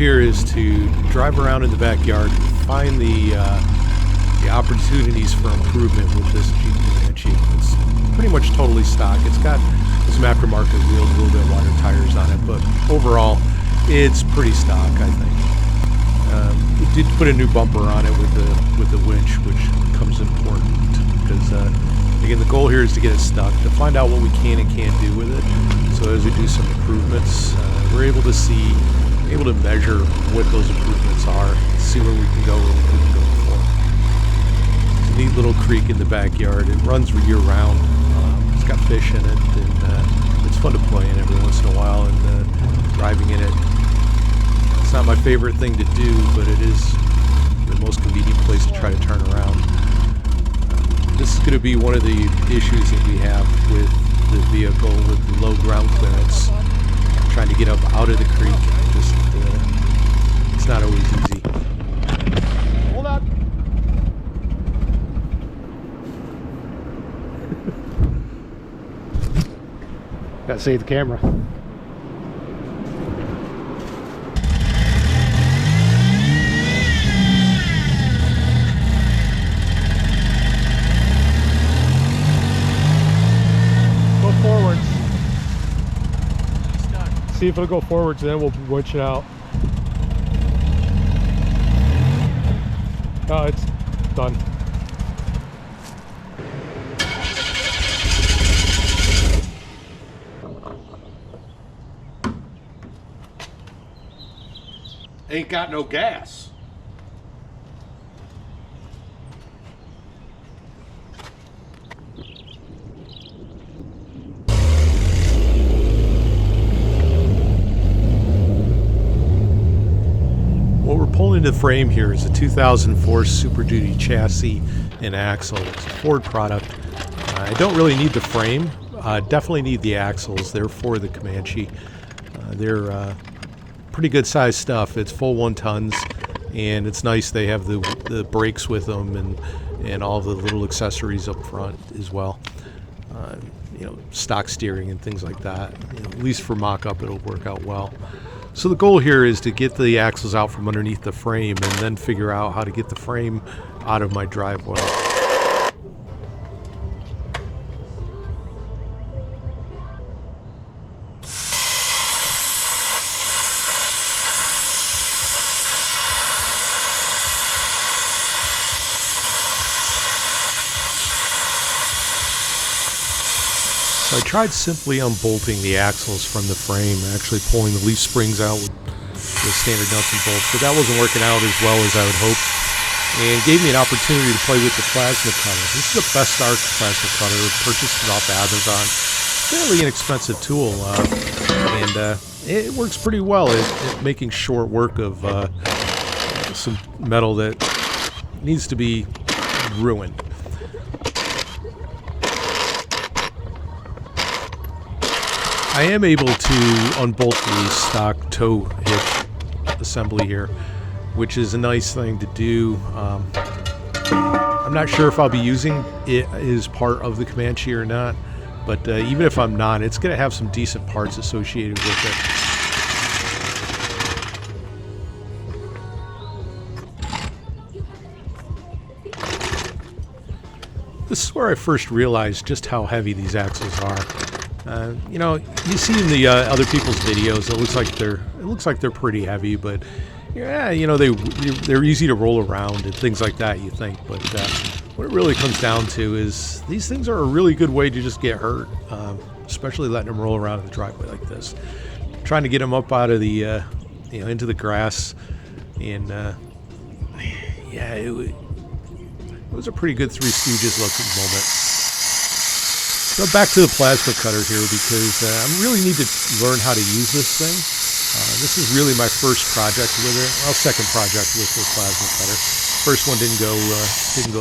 here is to drive around in the backyard, find the opportunities for improvement with this Jeep Comanche. It's pretty much totally stock. It's got some aftermarket wheels, a little bit wider tires on it, but overall, it's pretty stock, I think. We did put a new bumper on it with the winch, which becomes important because again, the goal here is to get it stuck, to find out what we can and can't do with it. So as we do some improvements, we're able to measure what those improvements are, see where we can go and what we can go for. It's a neat little creek in the backyard. It runs year round. It's got fish in it, and it's fun to play in every once in a while, and driving in it. It's not my favorite thing to do, but it is the most convenient place to try to turn around. This is going to be one of the issues that we have with the vehicle, with the low ground clearance. Trying to get up out of the creek, just it's not always easy. Hold on. Gotta save the camera. Go forwards. See if it'll go forwards, and then we'll winch it out. Oh, it's done. Ain't got no gas. What we're pulling into the frame here is a 2004 Superduty chassis and axle. It's a Ford product. I don't really need the frame. Definitely need the axles. They're for the Comanche. They're pretty good sized stuff. It's full 1 tons, and it's nice they have the brakes with them and all the little accessories up front as well. Stock steering and things like that. At least for mock-up, it'll work out well. So the goal here is to get the axles out from underneath the frame and then figure out how to get the frame out of my driveway. So I tried simply unbolting the axles from the frame, actually pulling the leaf springs out with standard nuts and bolts, but that wasn't working out as well as I would hope, and gave me an opportunity to play with the plasma cutter. This is a Best Arc plasma cutter, purchased it off Amazon. Fairly inexpensive tool, and it works pretty well at making short work of some metal that needs to be ruined. I am able to unbolt the stock tow hitch assembly here, which is a nice thing to do. I'm not sure if I'll be using it as part of the Comanche or not, but even if I'm not, it's going to have some decent parts associated with it. This is where I first realized just how heavy these axles are. You see in the other people's videos, it looks like they're pretty heavy, but yeah, they're easy to roll around and things like that, you think. But what it really comes down to is these things are a really good way to just get hurt, especially letting them roll around in the driveway like this. Trying to get them up out of the into the grass, and yeah, it was a pretty good Three Stooges looking moment. So back to the plasma cutter here, because I really need to learn how to use this thing. This is really my first project with it. Well, second project with the plasma cutter. First one didn't go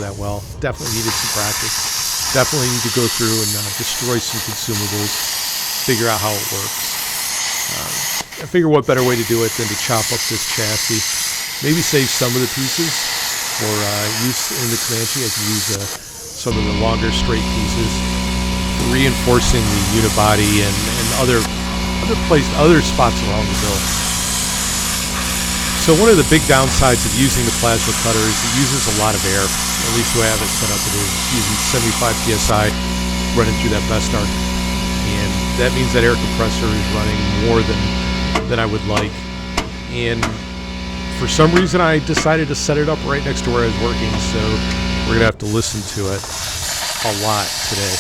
that well. Definitely needed some practice. Definitely need to go through and destroy some consumables, figure out how it works. I figure what better way to do it than to chop up this chassis, maybe save some of the pieces for use in the Comanche. I can use some of the longer straight pieces, reinforcing the unibody and other spots along the bill. So one of the big downsides of using the plasma cutter is it uses a lot of air. At least the way I have it set up, it is using 75 psi running through that vest arc, and that means that air compressor is running more than I would like. And for some reason, I decided to set it up right next to where I was working, so we're gonna have to listen to it a lot today.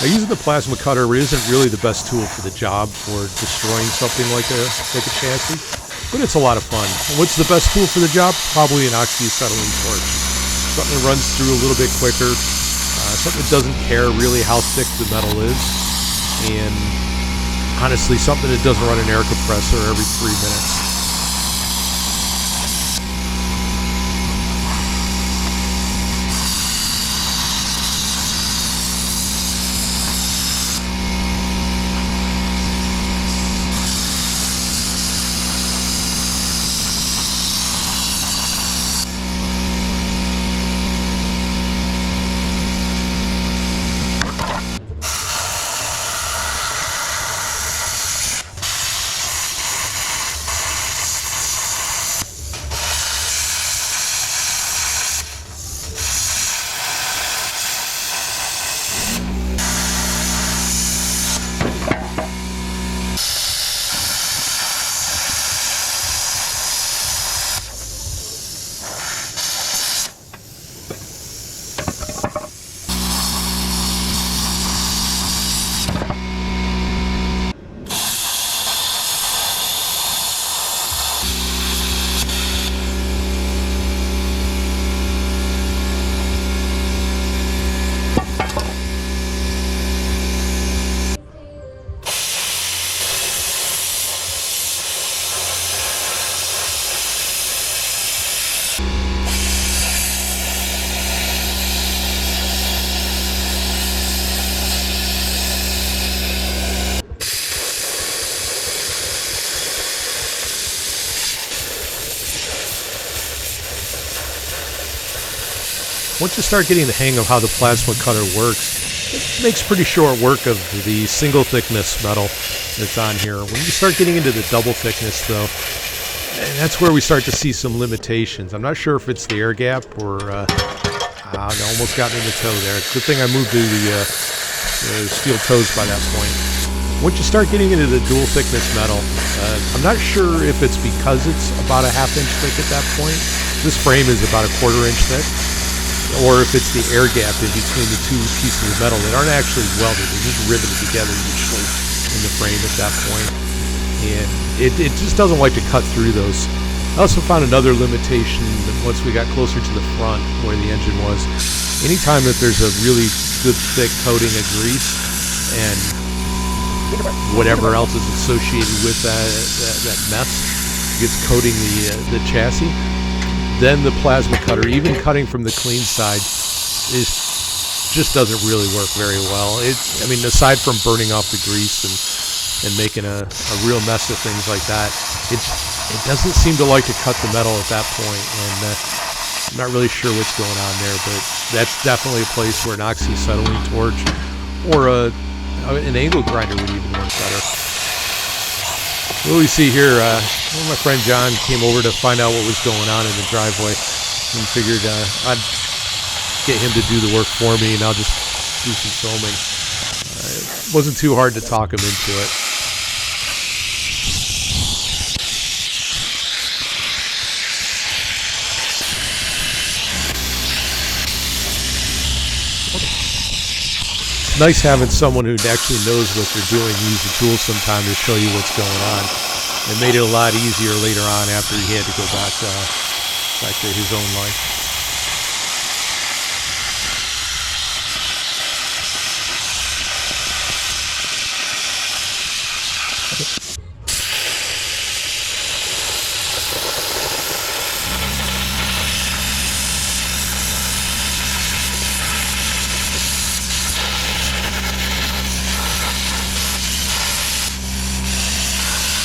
Now, using the plasma cutter isn't really the best tool for the job for destroying something like a chassis, but it's a lot of fun. And what's the best tool for the job? Probably an oxyacetylene torch. Something that runs through a little bit quicker, something that doesn't care really how thick the metal is, and honestly, something that doesn't run an air compressor every 3 minutes. Once you start getting the hang of how the plasma cutter works, it makes pretty short work of the single thickness metal that's on here. When you start getting into the double thickness, though, that's where we start to see some limitations. I'm not sure if it's the air gap or it almost got me in the toe there. It's a good thing I moved to the steel toes by that point. Once you start getting into the dual thickness metal, I'm not sure if it's because it's about a ½ inch thick at that point. This frame is about a 1/4 inch thick. Or if it's the air gap in between the two pieces of metal that aren't actually welded. They're just riveted together usually in the frame at that point. And it just doesn't like to cut through those. I also found another limitation that once we got closer to the front where the engine was, anytime that there's a really good thick coating of grease and whatever else is associated with that mess gets coating the chassis, then the plasma cutter, even cutting from the clean side, just doesn't really work very well. I mean, aside from burning off the grease and making a real mess of things like that, it doesn't seem to like to cut the metal at that point. And I'm not really sure what's going on there, but that's definitely a place where an oxyacetylene torch or an angle grinder would even work better. What do we see here? My friend John came over to find out what was going on in the driveway and figured I'd get him to do the work for me and I'll just do some filming. It wasn't too hard to talk him into it. It's nice having someone who actually knows what they're doing use the tools sometime to show you what's going on. It made it a lot easier later on after he had to go back to his own life.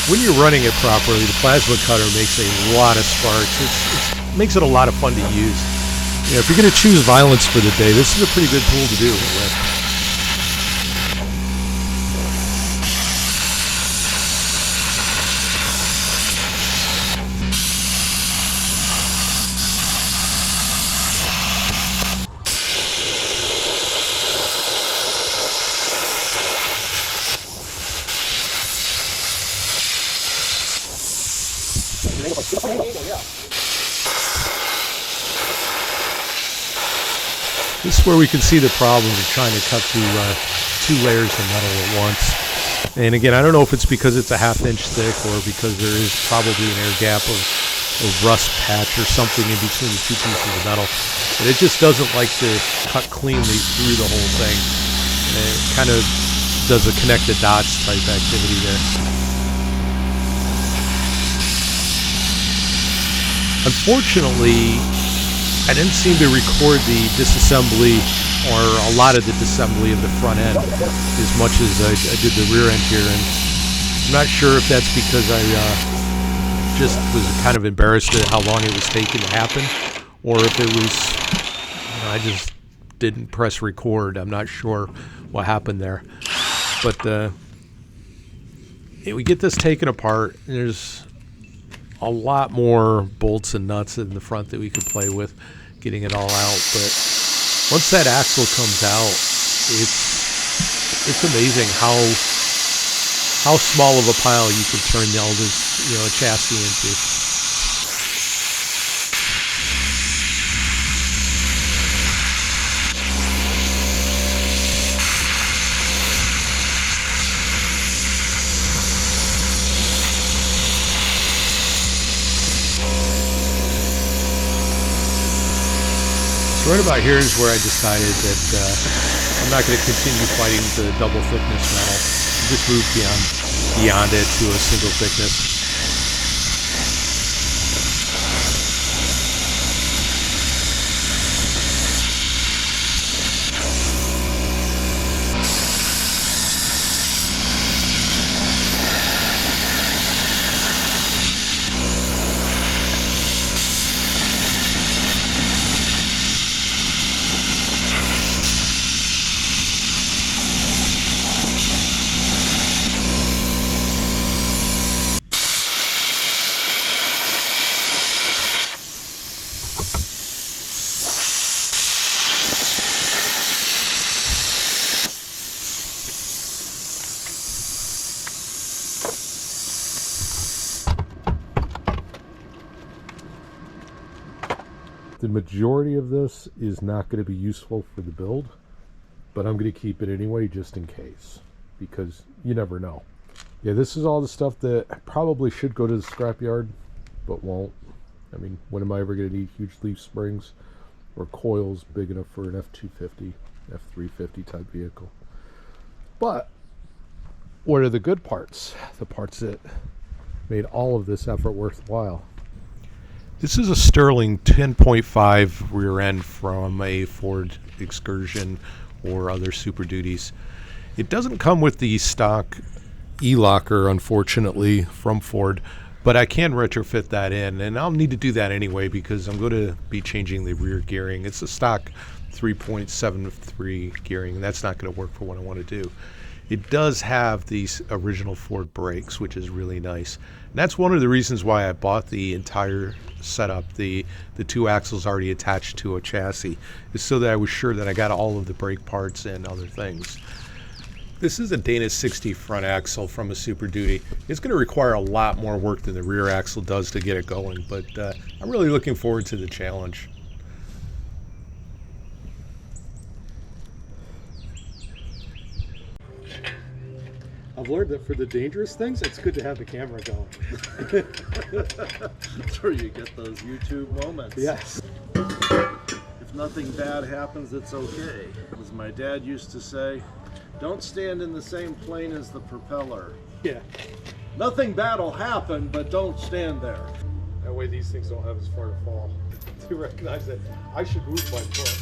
When you're running it properly, the plasma cutter makes a lot of sparks. It makes it a lot of fun to use. You know, if you're going to choose violence for the day, this is a pretty good tool to do it with. This is where we can see the problem of trying to cut through 2 layers of metal at once. And again, I don't know if it's because it's a 1/2 inch thick or because there is probably an air gap of rust patch or something in between the 2 pieces of metal. But it just doesn't like to cut cleanly through the whole thing. And it kind of does a connect the dots type activity there. Unfortunately, I didn't seem to record the disassembly or a lot of the disassembly of the front end as much as I did the rear end here, and I'm not sure if that's because I just was kind of embarrassed at how long it was taking to happen, or if it was, I just didn't press record. I'm not sure what happened there, but we get this taken apart. There's a lot more bolts and nuts in the front that we could play with getting it all out, but once that axle comes out, it's amazing how small of a pile you can turn all this, chassis into. So right about here is where I decided that I'm not going to continue fighting the double thickness metal. Just move beyond it to a single thickness. The majority of this is not going to be useful for the build, but I'm going to keep it anyway just in case, because you never know. Yeah, this is all the stuff that probably should go to the scrapyard, but won't. I mean, when am I ever going to need huge leaf springs or coils big enough for an F-250, F-350 type vehicle? But what are the good parts? The parts that made all of this effort worthwhile. This is a Sterling 10.5 rear end from a Ford Excursion or other Super Duties. It doesn't come with the stock e-locker, unfortunately, from Ford, but I can retrofit that in, and I'll need to do that anyway because I'm going to be changing the rear gearing. It's a stock 3.73 gearing, and that's not going to work for what I want to do. It does have these original Ford brakes, which is really nice. And that's one of the reasons why I bought the entire setup, the 2 axles already attached to a chassis, is so that I was sure that I got all of the brake parts and other things. This is a Dana 60 front axle from a Super Duty. It's going to require a lot more work than the rear axle does to get it going, but I'm really looking forward to the challenge. I've learned that for the dangerous things, it's good to have the camera going. That's where you get those YouTube moments. Yes. If nothing bad happens, it's okay. As my dad used to say, don't stand in the same plane as the propeller. Yeah. Nothing bad will happen, but don't stand there. That way these things don't have as far to fall. To recognize that I should move my foot.